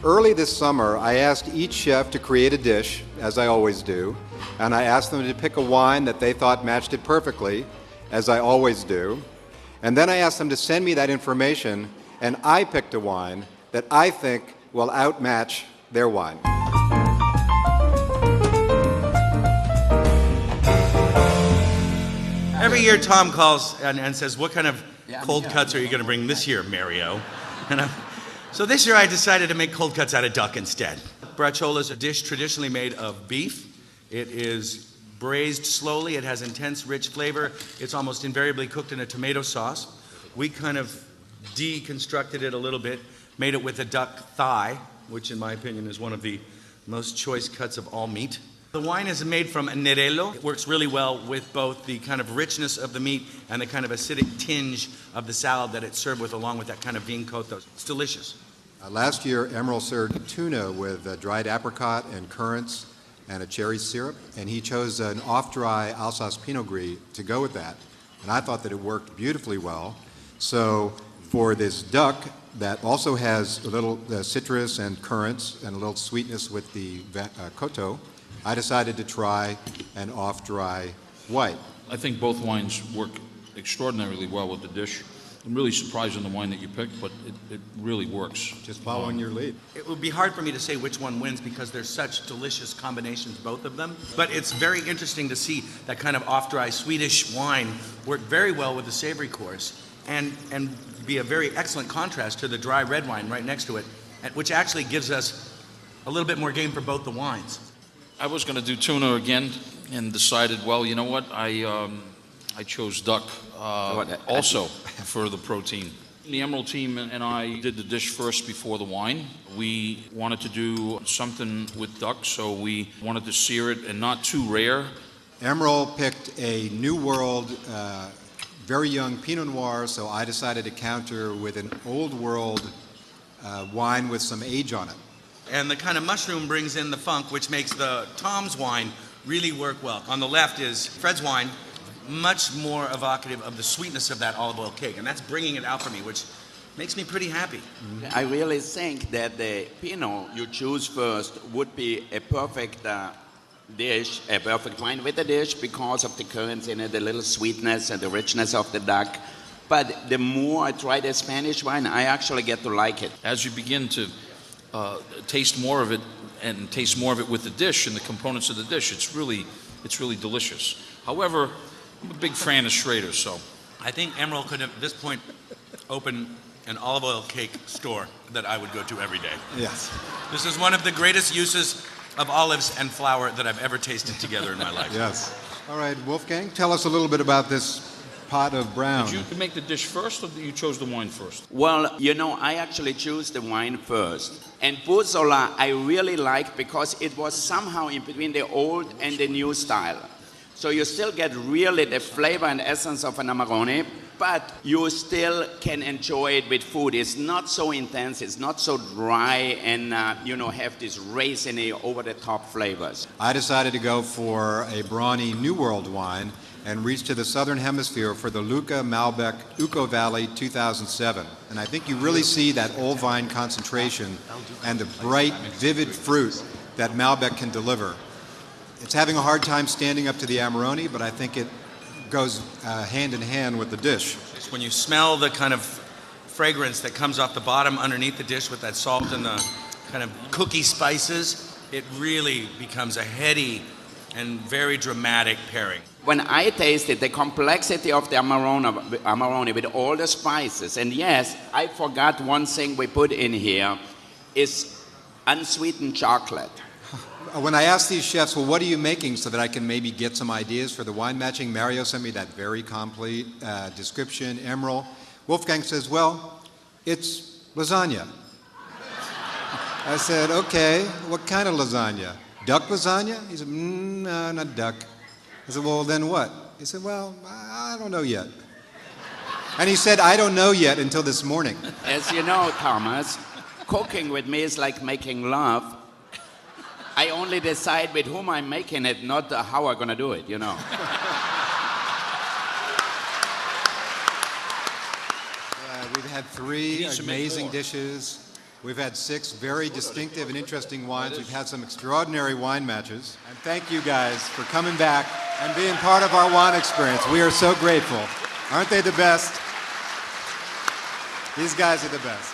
Early this summer, I asked each chef to create a dish, as I always do, and I asked them to pick a wine that they thought matched it perfectly, as I always do. And then I asked them to send me that information, and I picked a wine that I think will outmatch their wine. Every year Tom calls and says, what kind of cold cuts are you going to bring this year, Mario? So this year I decided to make cold cuts out of duck instead. Braciole is a dish traditionally made of beef. It is braised slowly. It has intense, rich flavor. It's almost invariably cooked in a tomato sauce. We kind of deconstructed it a little bit, made it with a duck thigh, which in my opinion is one of the most choice cuts of all meat. The wine is made from Nerello. It works really well with both the kind of richness of the meat and the kind of acidic tinge of the salad that it's served with, along with that kind of vin cotto. It's delicious. Last year, Emeril served tuna with dried apricot and currants and a cherry syrup, and he chose an off-dry Alsace Pinot Gris to go with that. And I thought that it worked beautifully well. So for this duck that also has a little citrus and currants and a little sweetness with the cotto, I decided to try an off-dry white. I think both wines work extraordinarily well with the dish. I'm really surprised on the wine that you picked, but it really works. Just following your lead. It would be hard for me to say which one wins because there's such delicious combinations, both of them. But it's very interesting to see that kind of off-dry Swedish wine work very well with the savory course and be a very excellent contrast to the dry red wine right next to it, which actually gives us a little bit more game for both the wines. I was going to do tuna again and decided, well, you know what? I chose duck also for the protein. The Emeril team and I did the dish first before the wine. We wanted to do something with duck, so we wanted to sear it and not too rare. Emeril picked a New World, very young Pinot Noir, so I decided to counter with an Old World wine with some age on it. And the kind of mushroom brings in the funk, which makes the Tom's wine really work well. On the left is Fred's wine, much more evocative of the sweetness of that olive oil cake. And that's bringing it out for me, which makes me pretty happy. I really think that the Pinot you choose first would be a perfect dish, a perfect wine with the dish because of the currants in it, the little sweetness and the richness of the duck. But the more I try the Spanish wine, I actually get to like it. As you begin to taste more of it and taste more of it with the dish and the components of the dish, it's really delicious. However, I'm a big fan of Schrader, so. I think Emeril could, at this point, open an olive oil cake store that I would go to every day. Yes. This is one of the greatest uses of olives and flour that I've ever tasted together in my life. Yes. All right, Wolfgang, tell us a little bit about this pot of brown. Did you make the dish first, or you chose the wine first? Well, you know, I actually choose the wine first. And Puzzola I really like because it was somehow in between the old and the new style. So you still get really the flavor and essence of an Amarone, but you still can enjoy it with food. It's not so intense, it's not so dry, and have these raisiny, over-the-top flavors. I decided to go for a brawny New World wine and reached to the Southern Hemisphere for the Lucca Malbec Uco Valley 2007. And I think you really see that old vine concentration and the bright, vivid fruit that Malbec can deliver. It's having a hard time standing up to the Amarone, but I think it goes hand in hand with the dish. When you smell the kind of fragrance that comes off the bottom underneath the dish with that salt and the kind of cookie spices, it really becomes a heady and very dramatic pairing. When I tasted the complexity of the Amarone with all the spices, and yes, I forgot one thing we put in here, is unsweetened chocolate. When I asked these chefs, well, what are you making so that I can maybe get some ideas for the wine matching, Mario sent me that very complete description. Emeril. Wolfgang says, well, it's lasagna. I said, okay, what kind of lasagna? Duck lasagna? He said, no, not duck. I said, well, then what? He said, well, I don't know yet. And he said, I don't know yet until this morning. As you know, Thomas, cooking with me is like making love. I only decide with whom I'm making it, not how I'm going to do it, you know. We've had three amazing dishes. We've had 6 very distinctive and interesting wines. We've had some extraordinary wine matches. And thank you guys for coming back and being part of our wine experience. We are so grateful. Aren't they the best? These guys are the best.